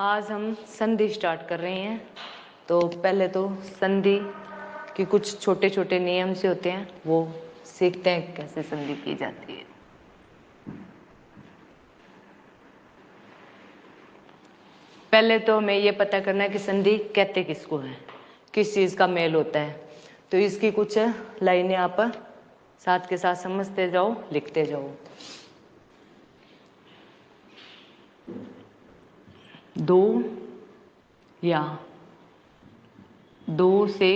आज हम संधि स्टार्ट कर रहे हैं। तो पहले तो संधि के कुछ छोटे छोटे नियम से होते हैं, वो सीखते हैं कैसे संधि की जाती है। पहले तो हमें ये पता करना है कि संधि कहते किसको है, किस चीज का मेल होता है। तो इसकी कुछ लाइनें आप साथ के साथ समझते जाओ, लिखते जाओ। दो या दो से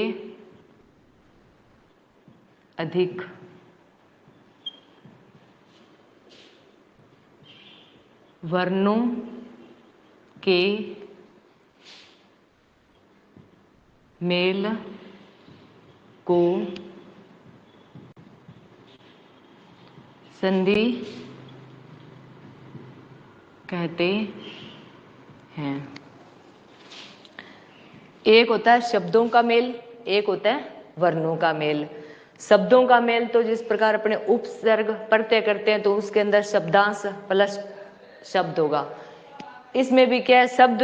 अधिक वर्णों के मेल को संधि कहते हैं। एक होता है शब्दों का मेल, एक होता है वर्णों का मेल। शब्दों का मेल तो जिस प्रकार अपने उपसर्ग प्रत्यय करते हैं तो उसके अंदर शब्दांश प्लस शब्द होगा। इसमें भी क्या है, शब्द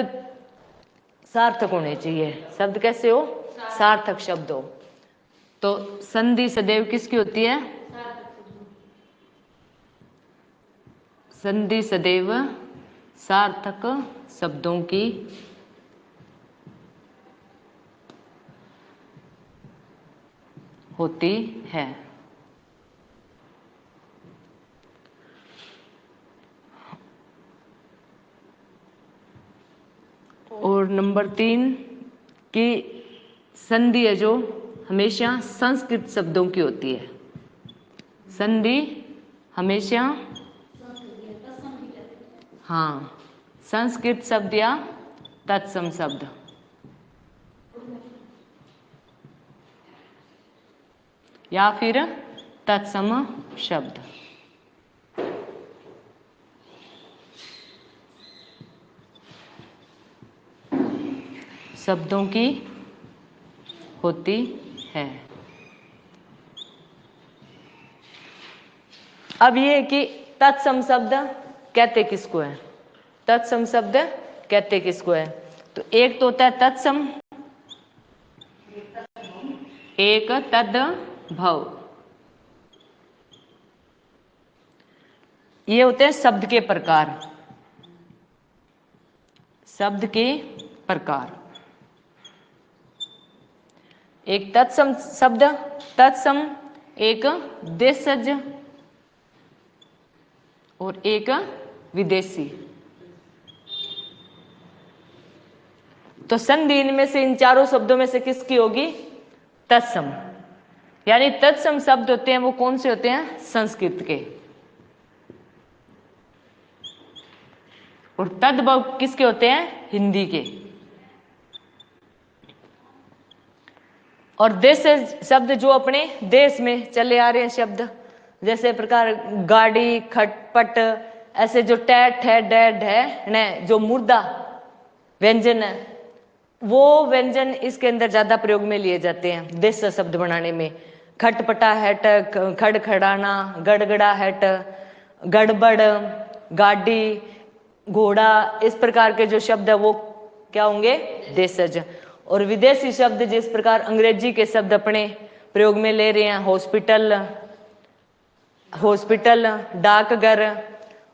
सार्थक होने चाहिए। शब्द कैसे हो? सार्थक शब्द हो। तो संधि सदैव किसकी होती है? संधि सदैव सार्थक शब्दों की होती है। और नंबर 3 की संधि है जो हमेशा संस्कृत शब्दों की होती है। संधि हमेशा हाँ संस्कृत शब्द या तत्सम शब्द या फिर तत्सम शब्द शब्दों की होती है। अब ये कि तत्सम शब्द कहते किसको है? तत्सम शब्द कहते किसको है? तो एक तो होता है तत्सम, एक तद्भव। ये होते हैं शब्द के प्रकार। शब्द के प्रकार एक तत्सम शब्द, तत्सम, एक देशज और एक विदेशी। तो संधि इनमें से इन चारों शब्दों में से किसकी होगी? तत्सम। यानी तत्सम शब्द होते हैं वो कौन से होते हैं? संस्कृत के। और तद्भव किसके होते हैं? हिंदी के। और देश शब्द जो अपने देश में चले आ रहे हैं शब्द, जैसे प्रकार गाड़ी, खटपट, ऐसे जो टैट है, डैड है न, जो मुर्दा व्यंजन है, वो व्यंजन इसके अंदर ज्यादा प्रयोग में लिए जाते हैं देश शब्द बनाने में। खटपटा हैट, खड़खड़ाना, गड़गड़ा हैट, गड़बड़, गाड़ी, घोड़ा, इस प्रकार के जो शब्द है वो क्या होंगे? देशज। और विदेशी शब्द जिस प्रकार अंग्रेजी के शब्द अपने प्रयोग में ले रहे हैं, हॉस्पिटल, हॉस्पिटल, डाकघर,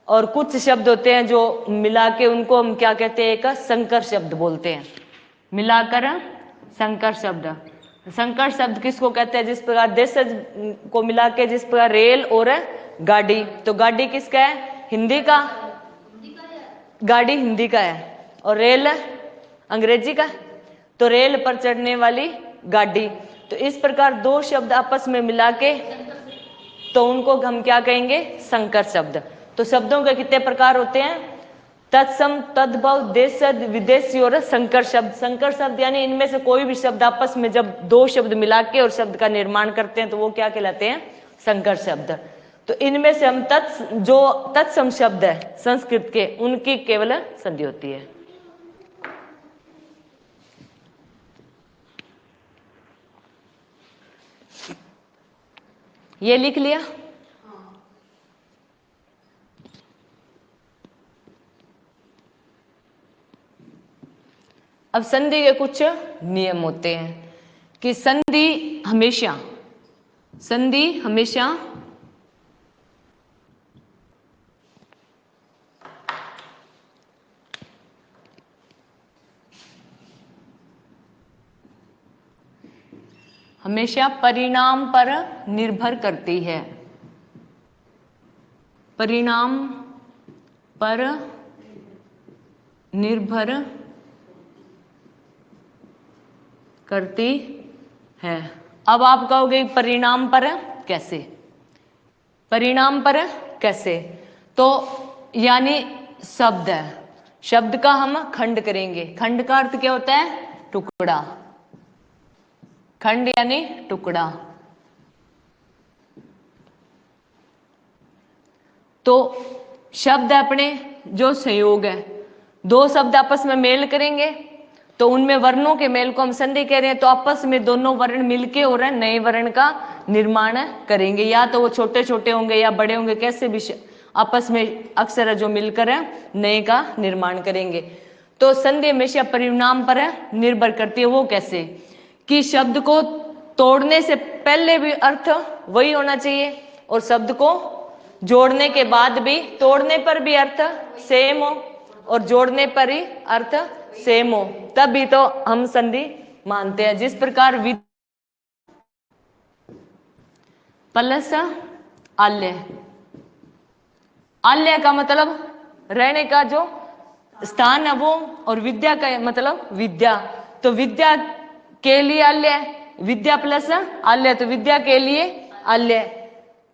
और कुछ शब्द होते हैं जो मिला के उनको हम क्या कहते हैं? एक संकर शब्द बोलते हैं। मिलाकर संकर शब्द। संकर शब्द किसको कहते हैं? जिस प्रकार देशज को मिला के, जिस प्रकार रेल और गाड़ी, तो गाड़ी किसका है? हिंदी का। गाड़ी हिंदी का है और रेल अंग्रेजी का। तो रेल पर चढ़ने वाली गाड़ी। तो इस प्रकार दो शब्द आपस में मिला के तो उनको हम क्या कहेंगे? संकर शब्द। तो शब्दों के कितने प्रकार होते हैं? तत्सम, तद्भव, देशज, विदेशी और संकर शब्द। संकर शब्द यानी इनमें से कोई भी शब्द आपस में जब दो शब्द मिला के और शब्द का निर्माण करते हैं तो वो क्या कहलाते हैं? संकर शब्द। तो इनमें से हम जो तत्सम शब्द है संस्कृत के, उनकी केवल संधि होती है। ये लिख लिया? अब संधि के कुछ नियम होते हैं कि संधि हमेशा परिणाम पर निर्भर करती है। परिणाम पर निर्भर करती है। अब आप कहोगे परिणाम पर कैसे? परिणाम पर कैसे? तो यानी शब्द है, शब्द का हम खंड करेंगे। खंड का अर्थ क्या होता है? टुकड़ा। खंड यानी टुकड़ा। तो शब्द अपने जो संयोग है, दो शब्द आपस में मेल करेंगे तो उनमें वर्णों के मेल को हम संधि कह रहे हैं। तो आपस में दोनों वर्ण मिलके और नए वर्ण का निर्माण करेंगे, या तो वो छोटे छोटे होंगे या बड़े होंगे, कैसे भी आपस में अक्षर जो मिलकर नए का निर्माण करेंगे। तो संधि हमेशा परिणाम पर निर्भर करती है। वो कैसे? कि शब्द को तोड़ने से पहले भी अर्थ वही होना चाहिए और शब्द को जोड़ने के बाद भी, तोड़ने पर भी अर्थ सेम हो और जोड़ने पर ही अर्थ सेम हो, तभी तो हम संधि मानते हैं। जिस प्रकार प्लस आल्य, आल्य का मतलब रहने का जो स्थान है वो, और विद्या का मतलब विद्या। तो विद्या के लिए आल्य, विद्या प्लस आल्य, तो विद्या के लिए आल्य।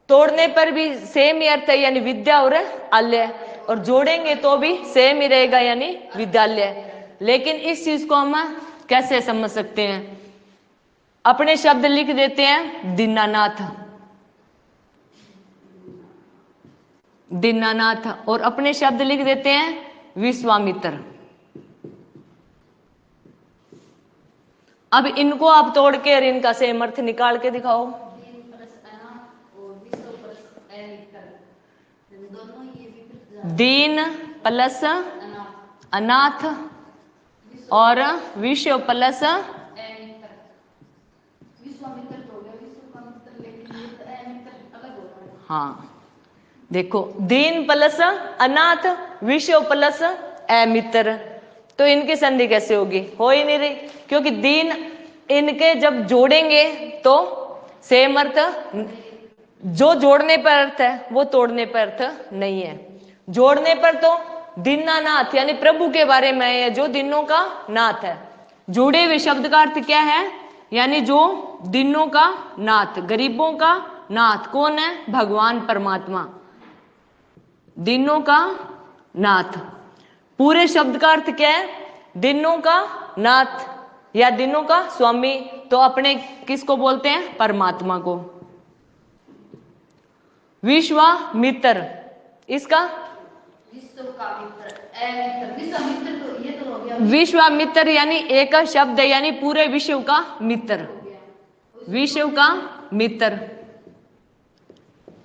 तोड़ने पर भी सेम ही अर्थ है, यानी विद्या और आल्य, और जोड़ेंगे तो भी सेम ही रहेगा, यानी विद्यालय। लेकिन इस चीज को हम कैसे समझ सकते हैं? अपने शब्द लिख देते हैं दीनानाथ, दीनानाथ, और अपने शब्द लिख देते हैं विश्वामित्र। अब इनको आप तोड़ के और इनका सेम अर्थ निकाल के दिखाओ। दीन प्लस अनाथ और विश्व प्लस, हाँ देखो, दीन प्लस अनाथ, विश्व प्लस अमित्र, तो इनकी संधि कैसे होगी? हो ही नहीं रही, क्योंकि दीन इनके जब जोड़ेंगे तो सेम अर्थ, जो जोड़ने पर अर्थ है वो तोड़ने पर अर्थ नहीं है। जोड़ने पर तो दीनानाथ यानी प्रभु के बारे में है, जो दिनों का नाथ है। जुड़े हुए शब्द का अर्थ क्या है? यानी जो दिनों का नाथ, गरीबों का नाथ कौन है? भगवान परमात्मा, दिनों का नाथ। पूरे शब्द का अर्थ क्या है? दिनों का नाथ या दिनों का स्वामी, तो अपने किसको बोलते हैं? परमात्मा को। विश्वामित्र, इसका विश्वामित्र यानी एक शब्द है, यानी पूरे विश्व का मित्र, विश्व का मित्र।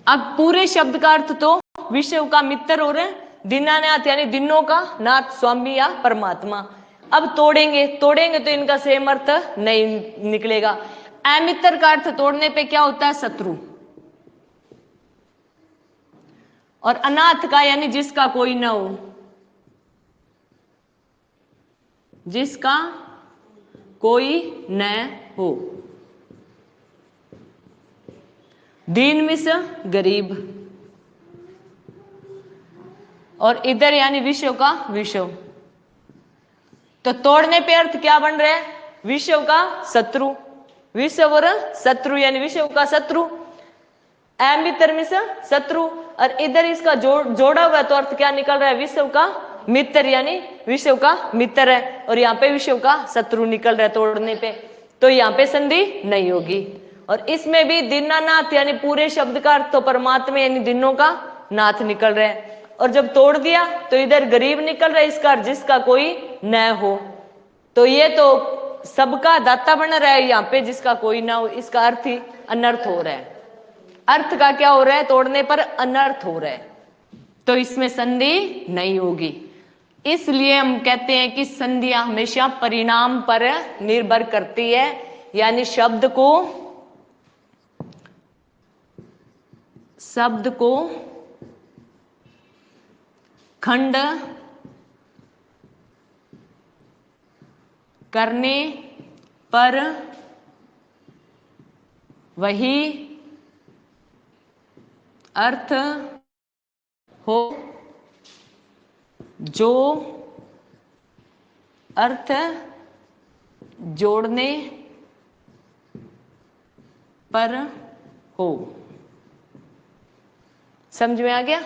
अब पूरे शब्द का अर्थ तो विश्व का मित्र और दीनानाथ यानी दिनों का नाथ, स्वामी या परमात्मा। अब तोड़ेंगे तो इनका सेम अर्थ नहीं निकलेगा। अमित्र का अर्थ तोड़ने पे क्या होता है? शत्रु। और अनाथ का यानी जिसका कोई न हो, जिसका कोई न हो। दीन मिस गरीब, और इधर यानी विश्व का विश्व। तो तोड़ने पे अर्थ क्या बन रहा है? विश्व का शत्रु, विश्व और शत्रु यानी विश्व का शत्रु। अमित्र मिस शत्रु, और इधर इसका जोड़ा हुआ तो अर्थ क्या निकल रहा है? विश्व का मित्र यानी विश्व का मित्र है, और यहाँ पे विश्व का शत्रु निकल रहा है तोड़ने पे, तो यहाँ पे संधि नहीं होगी। और इसमें भी दीनानाथ यानी पूरे शब्द का अर्थ तो परमात्मा यानी दिनों का नाथ निकल रहा है, और जब तोड़ दिया तो इधर गरीब निकल रहा है, इसका अर्थ जिसका कोई न हो। तो ये तो सबका दाता बन रहा है यहाँ पे, जिसका कोई ना हो, इसका अर्थ ही अनर्थ हो रहा है। अर्थ का क्या हो रहा है? तोड़ने पर अनर्थ हो रहा है, तो इसमें संधि नहीं होगी। इसलिए हम कहते हैं कि संधियां हमेशा परिणाम पर निर्भर करती है, यानी शब्द को खंड करने पर वही अर्थ हो जो अर्थ जोड़ने पर हो। समझ में आ गया?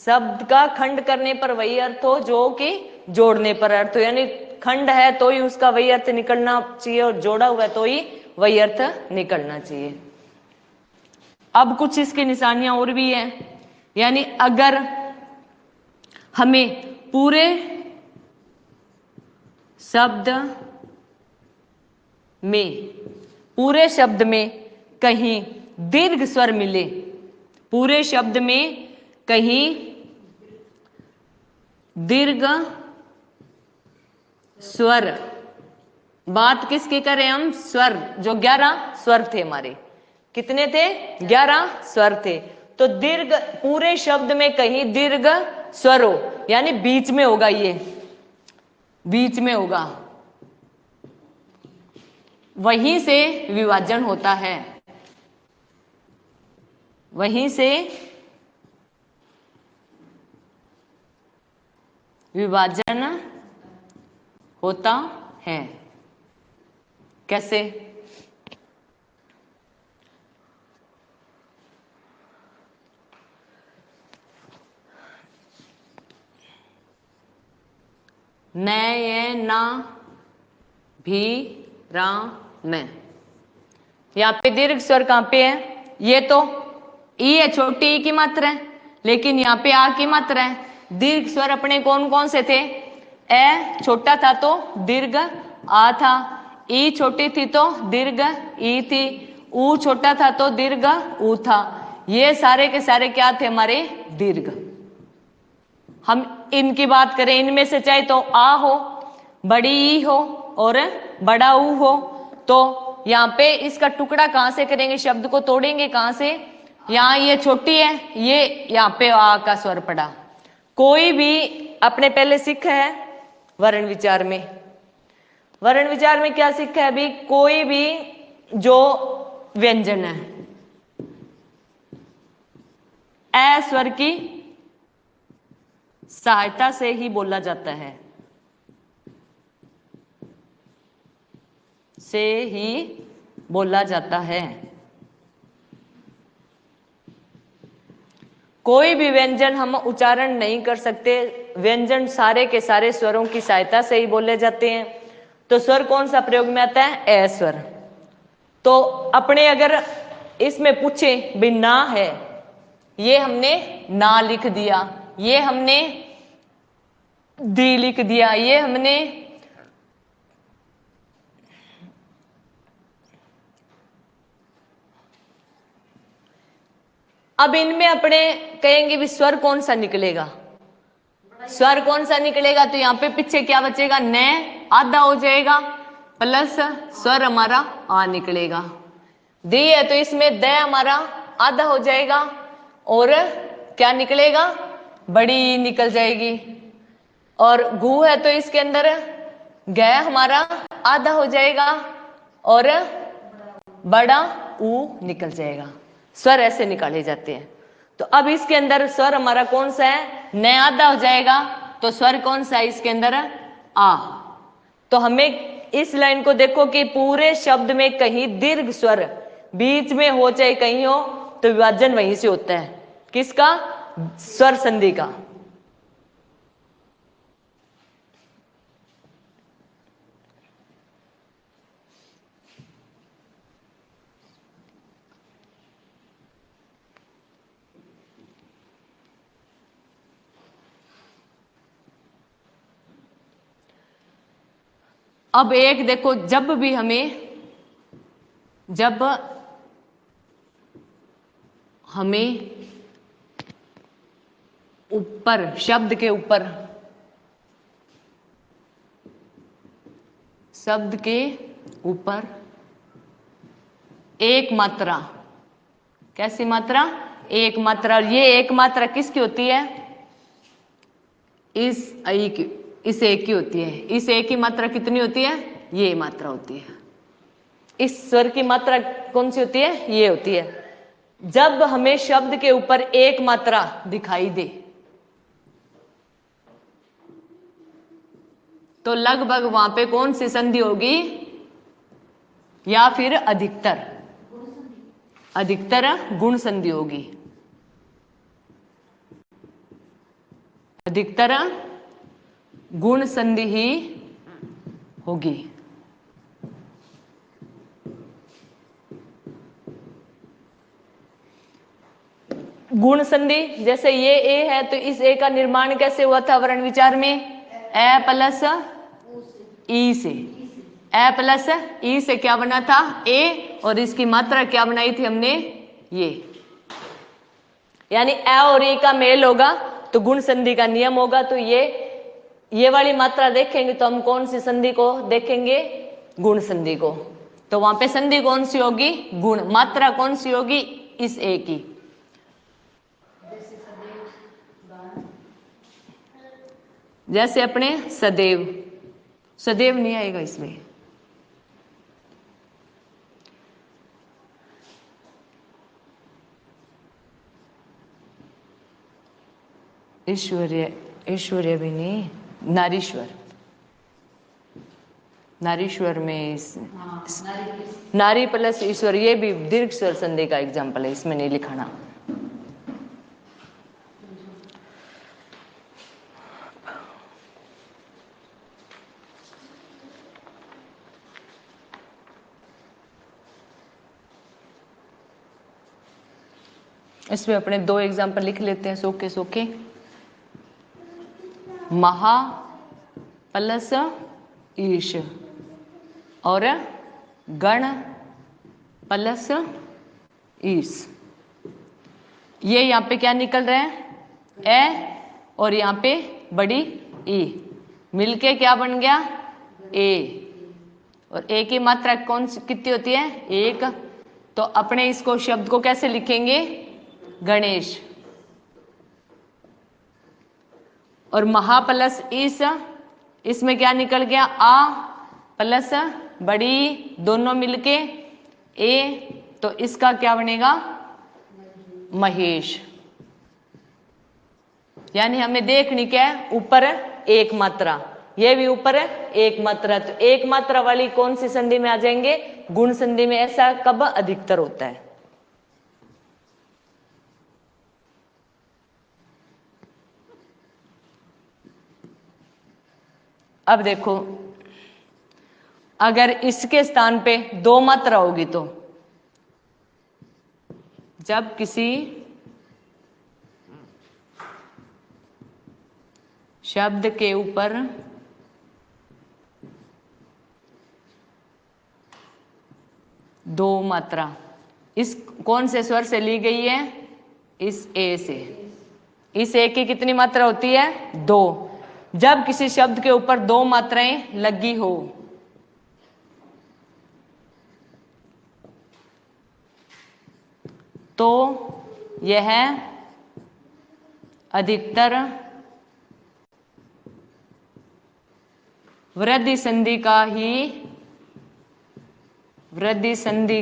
शब्द का खंड करने पर वही अर्थ हो जो कि जोड़ने पर अर्थ हो, यानी खंड है तो ही उसका वही अर्थ निकलना चाहिए और जोड़ा हुआ है तो ही वही अर्थ निकलना चाहिए। अब कुछ इसकी निशानियां और भी हैं, यानी अगर हमें पूरे शब्द में कहीं दीर्घ स्वर मिले, पूरे शब्द में कहीं दीर्घ स्वर, बात किसकी करें हम? स्वर, जो 11 स्वर थे हमारे, कितने थे? 11 स्वर थे। तो दीर्घ, पूरे शब्द में कहीं दीर्घ स्वर हो, यानी बीच में होगा, ये बीच में होगा, वहीं से विभाजन होता है, वहीं से विभाजन होता है। कैसे? न, ये, ना, भी, रा, न, यहां पे दीर्घ स्वर कहां पे है? ये तो ई है, छोटी ई की मात्रा है, लेकिन यहाँ पे आ की मात्रा है। दीर्घ स्वर अपने कौन कौन से थे? ए छोटा था तो दीर्घ आ था, ई छोटी थी तो दीर्घ ई थी, ऊ छोटा था तो दीर्घ ऊ था। ये सारे के सारे क्या थे हमारे? दीर्घ। हम इनकी बात करें, इनमें से चाहे तो आ हो, बड़ी ई हो और बड़ा ऊ हो, तो यहाँ पे इसका टुकड़ा कहां से करेंगे? शब्द को तोड़ेंगे कहां से? यहाँ ये छोटी है, ये यहाँ पे आ का स्वर पड़ा। कोई भी अपने पहले सीखा है वर्ण विचार में, वर्ण विचार में क्या सीखा है अभी? कोई भी जो व्यंजन है ए स्वर की सहायता से ही बोला जाता है, से ही बोला जाता है। कोई भी व्यंजन हम उच्चारण नहीं कर सकते, व्यंजन सारे के सारे स्वरों की सहायता से ही बोले जाते हैं। तो स्वर कौन सा प्रयोग में आता है? ए स्वर। तो अपने अगर इसमें पूछे भी ना है, ये हमने ना लिख दिया, ये हमने दी लिख दिया, ये हमने अब इनमें अपने कहेंगे भी स्वर कौन सा निकलेगा? स्वर कौन सा निकलेगा? तो यहाँ पे पीछे क्या बचेगा? न आधा हो जाएगा प्लस स्वर हमारा आ निकलेगा। दी है तो इसमें द हमारा आधा हो जाएगा और क्या निकलेगा? बड़ी निकल जाएगी। और गु है तो इसके अंदर ग हमारा आधा हो जाएगा और बड़ा ऊ निकल जाएगा। स्वर ऐसे निकाले जाते हैं। तो अब इसके अंदर स्वर हमारा कौन सा है? न आधा हो जाएगा, तो स्वर कौन सा है इसके अंदर? आ। तो हमें इस लाइन को देखो कि पूरे शब्द में कहीं दीर्घ स्वर बीच में हो चाहे कहीं हो, तो विभाजन वहीं से होता है। किसका? स्वर संधि का। अब एक देखो, जब हमें ऊपर शब्द के ऊपर शब्द के ऊपर एक मात्रा, कैसी मात्रा? एक मात्रा। और ये एक मात्रा किसकी होती है? इस एक की होती है। इस एक की मात्रा कितनी होती है? ये मात्रा होती है। इस स्वर की मात्रा कौन सी होती है? ये होती है। जब हमें शब्द के ऊपर एक मात्रा दिखाई दे तो लगभग वहां पे कौन सी संधि होगी? या फिर अधिकतर गुण संधि होगी। अधिकतर गुण संधि ही होगी। गुण संधि, जैसे ये ए है तो इस ए का निर्माण कैसे हुआ था वर्ण विचार में? ए प्लस ई से। ए प्लस ई से क्या बना था? ए, और इसकी मात्रा क्या बनाई थी हमने? ये। यानी ए और ई का मेल होगा तो गुण संधि का नियम होगा। तो ये वाली मात्रा देखेंगे तो हम कौन सी संधि को देखेंगे? गुण संधि को। तो वहां पे संधि कौन सी होगी? गुण। मात्रा कौन सी होगी? इस ए की। जैसे अपने सदैव, सदैव नहीं आएगा इसमें। ऐश्वर्य, ऐश्वर्य भी नहीं, नारीश्वर। नारीश्वर में नारी प्लस ईश्वर, ये भी दीर्घ स्वर संधि का एग्जाम्पल है, इसमें नहीं लिखाना। इसमें अपने दो एग्जाम्पल लिख लेते हैं सोखे सोखे। महा प्लस ईश और गण प्लस ईश। ये यहाँ पे क्या निकल रहा है? ए, और यहाँ पे बड़ी ई मिलके क्या बन गया? ए। और ए की मात्रा कौन सी कितनी होती है? एक। तो अपने इसको शब्द को कैसे लिखेंगे? गणेश। और महा प्लस ईस, इसमें क्या निकल गया? आ प्लस बड़ी, दोनों मिलके ए, तो इसका क्या बनेगा? महेश। यानी हमें देखनी क्या है? ऊपर एक मात्रा, ये भी ऊपर एक मात्रा। तो एक मात्रा वाली कौन सी संधि में आ जाएंगे? गुण संधि में। ऐसा कब? अधिकतर होता है। अब देखो, अगर इसके स्थान पे दो मात्रा होगी तो जब किसी शब्द के ऊपर दो मात्रा, इस कौन से स्वर से ली गई है? इस ए से। इस ए की कितनी मात्रा होती है? दो। जब किसी शब्द के ऊपर दो मात्राएं लगी हो तो यह अधिकतर वृद्धि संधि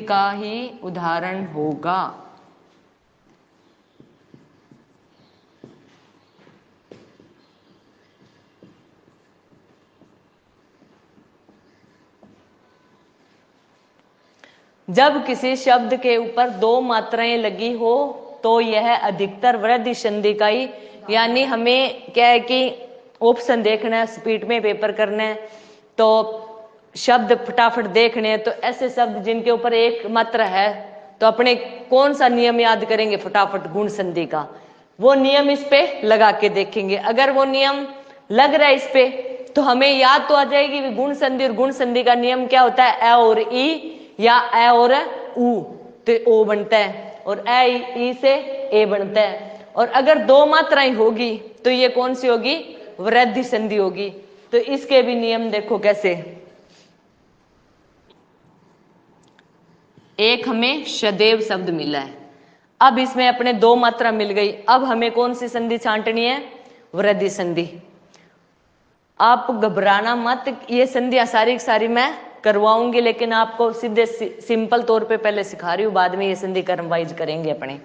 का ही उदाहरण होगा। जब किसी शब्द के ऊपर दो मात्राएं लगी हो तो यह अधिकतर वृद्धि संधि का ही, यानी हमें क्या है कि ऑप्शन देखना है, स्पीड में पेपर करना है तो शब्द फटाफट देखने हैं। तो ऐसे शब्द जिनके ऊपर एक मात्रा है तो अपने कौन सा नियम याद करेंगे? फटाफट गुण संधि का। वो नियम इस पे लगा के देखेंगे। अगर वो नियम लग रहा है इस पे तो हमें याद तो आ जाएगी कि गुण संधि, और गुण संधि का नियम क्या होता है? ए और ई या ए और ऊ तो ओ बनता है, और ए ई से ए बनता है। और अगर दो मात्राएं होगी तो ये कौन सी होगी? वृद्धि संधि होगी। तो इसके भी नियम देखो कैसे। एक हमें सदैव शब्द मिला है। अब इसमें अपने दो मात्रा मिल गई। अब हमें कौन सी संधि छांटनी है? वृद्धि संधि। आप घबराना मत, ये संधियां सारी की सारी मैं करवाऊंगी, लेकिन आपको सीधे सिंपल तौर पे पहले सिखा रही हूं, बाद में ये संधि कर्म वाइज करेंगे अपने।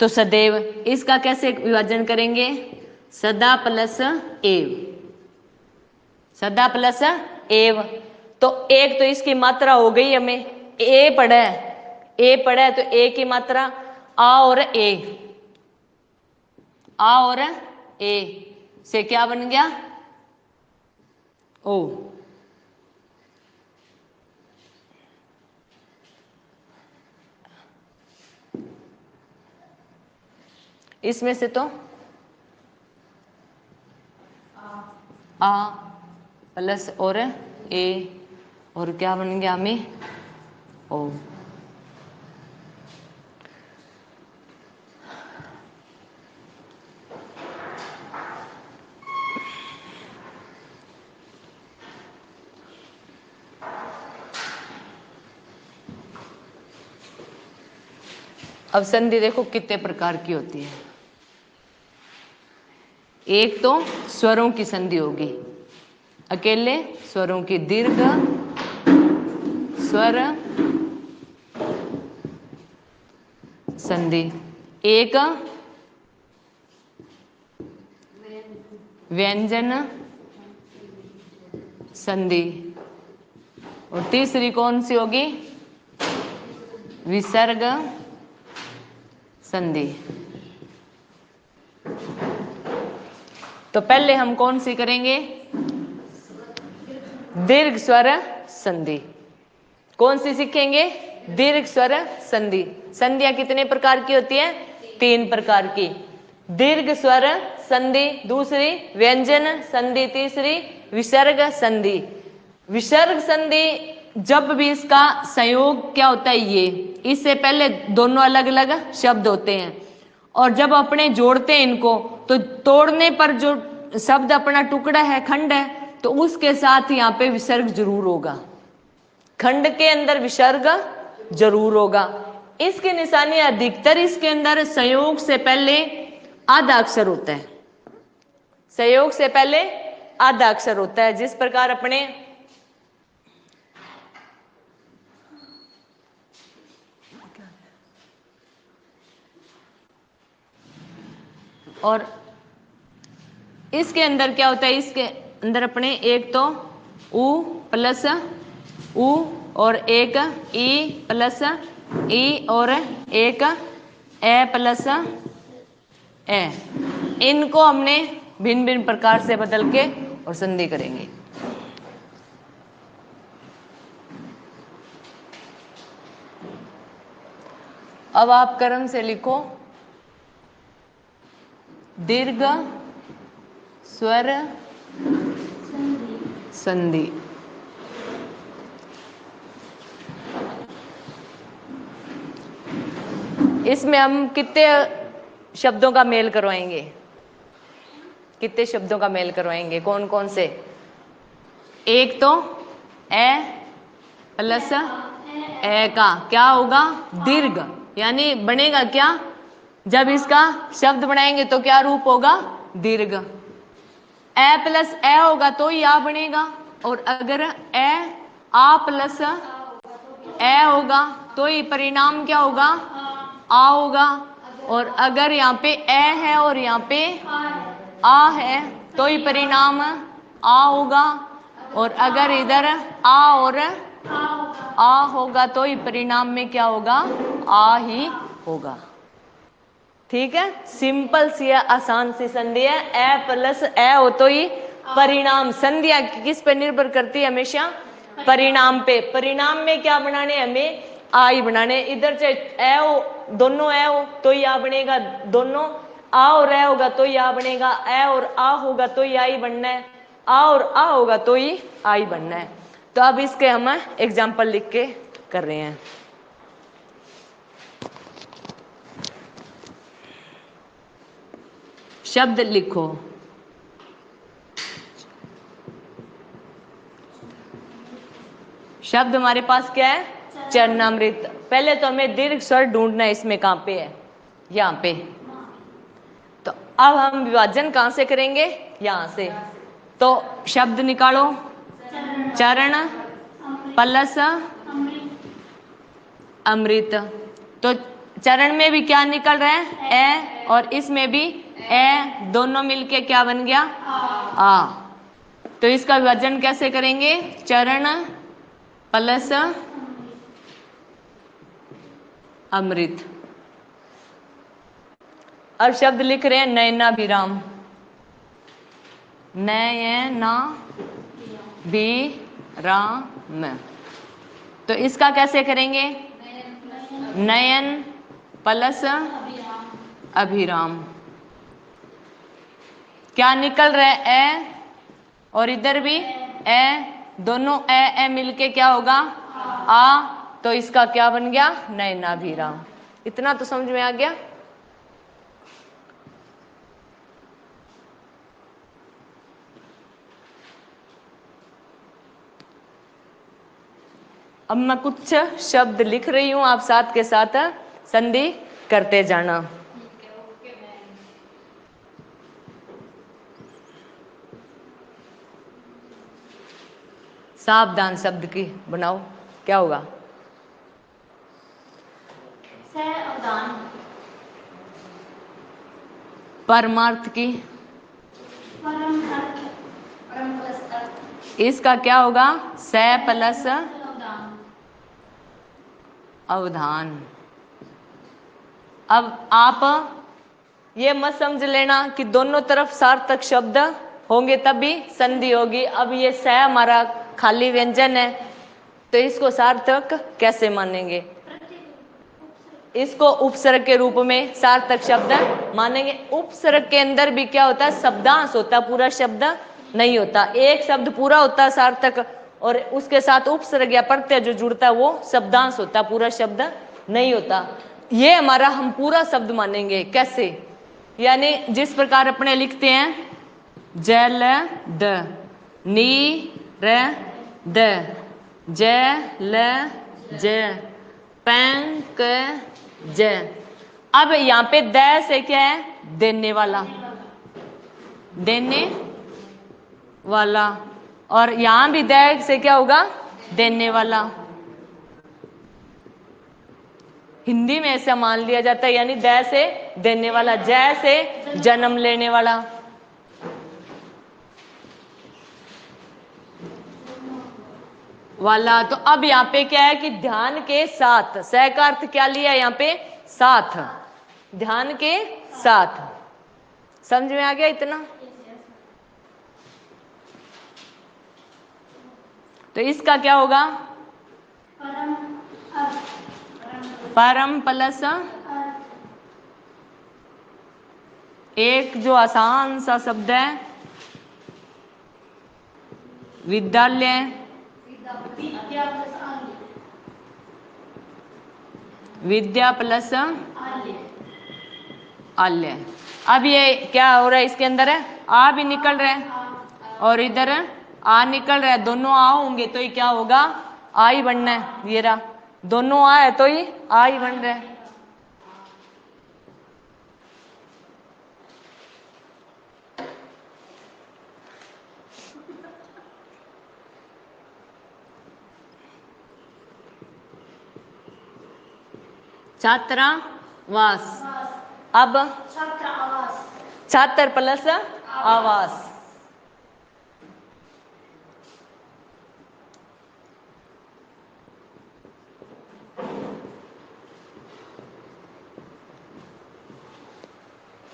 तो सदैव, इसका कैसे विभाजन करेंगे? सदा प्लस एव, सदा प्लस एव। तो एक तो इसकी मात्रा हो गई, हमें ए पढ़ा है, ए पढ़ा है, तो ए की मात्रा आ और ए, आ और ए से क्या बन गया? ओ। इसमें से तो आ प्लस और ए, और क्या बन गया हमें? ओ। अब संधि देखो कितने प्रकार की होती है। एक तो स्वरों की संधि होगी, अकेले स्वरों की, दीर्घ स्वर संधि। एक व्यंजन संधि, और तीसरी कौन सी होगी? विसर्ग संधि। तो पहले हम कौन सी करेंगे? दीर्घ स्वर संधि। कौन सी सीखेंगे? दीर्घ स्वर संधि। संधियां कितने प्रकार की होती है? 3 प्रकार की। दीर्घ स्वर संधि, दूसरी व्यंजन संधि, तीसरी विसर्ग संधि। विसर्ग संधि जब भी इसका संयोग क्या होता है, ये, इससे पहले दोनों अलग अलग शब्द होते हैं, और जब अपने जोड़ते हैं इनको, तो तोड़ने पर जो शब्द अपना टुकड़ा है, खंड है, तो उसके साथ यहाँ पे विसर्ग जरूर होगा, खंड के अंदर विसर्ग जरूर होगा। इसकी निशानी अधिकतर इसके अंदर संयोग से पहले आधा अक्षर होता है, संयोग से पहले आधा अक्षर होता है। जिस प्रकार अपने और इसके अंदर क्या होता है, इसके अंदर अपने एक तो उ प्लस उ, और एक ई प्लस ई, और एक ए प्लस ए। इनको हमने भिन्न भिन्न प्रकार से बदल के और संधि करेंगे। अब आप क्रम से लिखो, दीर्घ स्वर संधि। इसमें हम कितने शब्दों का मेल करवाएंगे? कितने शब्दों का मेल करवाएंगे? कौन कौन से? एक तो ए प्लस ए का क्या होगा? दीर्घ, यानी बनेगा क्या? जब इसका शब्द बनाएंगे तो क्या रूप होगा? दीर्घ। ए प्लस ए होगा तो या बनेगा, और अगर ए आ प्लस ए होगा तो ये परिणाम क्या होगा? आ होगा। और अगर यहाँ पे ए है और यहाँ पे आ है तो ये परिणाम आ होगा, और अगर इधर आ और आ होगा तो ये परिणाम में क्या होगा? आ ही होगा। ठीक है, सिंपल सी है, आसान सी संधि है। ए प्लस ए हो तो ही परिणाम। संधियां किस पे निर्भर करती है? हमेशा परिणाम पे। परिणाम में क्या बनाने? हमें आ ही बनाने। इधर से ए हो, दोनों ए हो तो ही आ बनेगा, दोनों आ और ए होगा तो ही आ बनेगा, ए और आ होगा तो ही आ ही बनना है, आ और आ होगा तो ही आ ही बनना है। तो अब इसके हम एग्जाम्पल लिख के कर रहे हैं। शब्द लिखो, शब्द हमारे पास क्या है? चरणामृत। पहले तो हमें दीर्घ स्वर ढूंढना है, इसमें कहाँ पे है, यहाँ पे। तो अब हम विभाजन कहाँ से करेंगे, यहाँ से। तो शब्द निकालो, चरण प्लस अमृत। तो चरण में भी क्या निकल रहा है, ए, और इसमें भी ए, दोनों मिलके क्या बन गया, आ। तो इसका विभाजन कैसे करेंगे, चरण प्लस अमृत। अब शब्द लिख रहे हैं नयनाभिराम, नयनाभिराम। तो इसका कैसे करेंगे, नयन प्लस अभिराम। क्या निकल रहा है, ए, और इधर भी ए, दोनों ए मिलके क्या होगा, आ। तो इसका क्या बन गया, नयनाभिराम। इतना तो समझ में आ गया। अब मैं कुछ शब्द लिख रही हूं, आप साथ के साथ संधि करते जाना। सावधान शब्द की बनाओ, क्या होगा, सावधान। परमार्थ की, परम अर्थ, परम प्लस अर्थ। इसका क्या होगा, स प्लस अवधान। अब आप ये मत समझ लेना कि दोनों तरफ सार्थक शब्द होंगे तभी संधि होगी। अब ये स हमारा खाली व्यंजन है, तो इसको सार्थक कैसे मानेंगे, इसको उपसर्ग के रूप में सार्थक शब्द मानेंगे। उपसर्ग के अंदर भी क्या होता है, शब्दांश होता है, पूरा शब्द नहीं होता। एक शब्द पूरा होता है सार्थक, और उसके साथ उपसर्ग या प्रत्यय जो जुड़ता है वो शब्दांश होता है, पूरा शब्द नहीं होता। ये हमारा हम पूरा शब्द मानेंगे। कैसे, यानी जिस प्रकार अपने लिखते हैं, जल द, नी र द, जल ज, पैंक ज। अब यहाँ पे द से क्या है, देने वाला, देने वाला। और यहां भी द से क्या होगा, देने वाला। हिंदी में ऐसा मान लिया जाता है, यानी द से देने वाला, ज से जन्म लेने वाला। वाला। तो अब यहाँ पे क्या है कि ध्यान के साथ, स का अर्थ क्या लिया यहाँ पे, साथ, ध्यान के साथ। समझ में आ गया इतना। तो इसका क्या होगा, परम प्लस एक जो आसान सा शब्द है, विद्यालय, विद्या प्लस आल्य। अब ये क्या हो रहा है, इसके अंदर है आ भी निकल रहा है और इधर आ निकल रहा है। दोनों आ होंगे तो ये क्या होगा, आ ही बनना है। ये रहा, दोनों आ है तो ही आ ही बन रहा है। छात्रावास, अब छात्र प्लस आवास।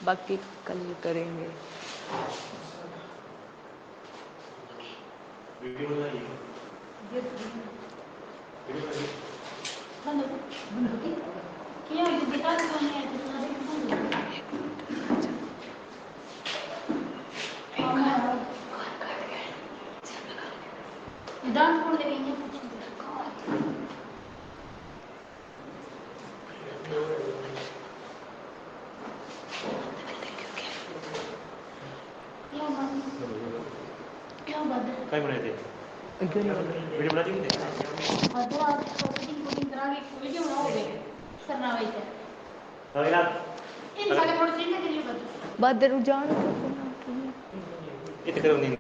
बाकी कल करेंगे। काय बनाए थे वीडियो बना दी बनावे थे रविनाथ इन सारे थोड़ी सी ना करिए बस बदरू जान इतने करो नहीं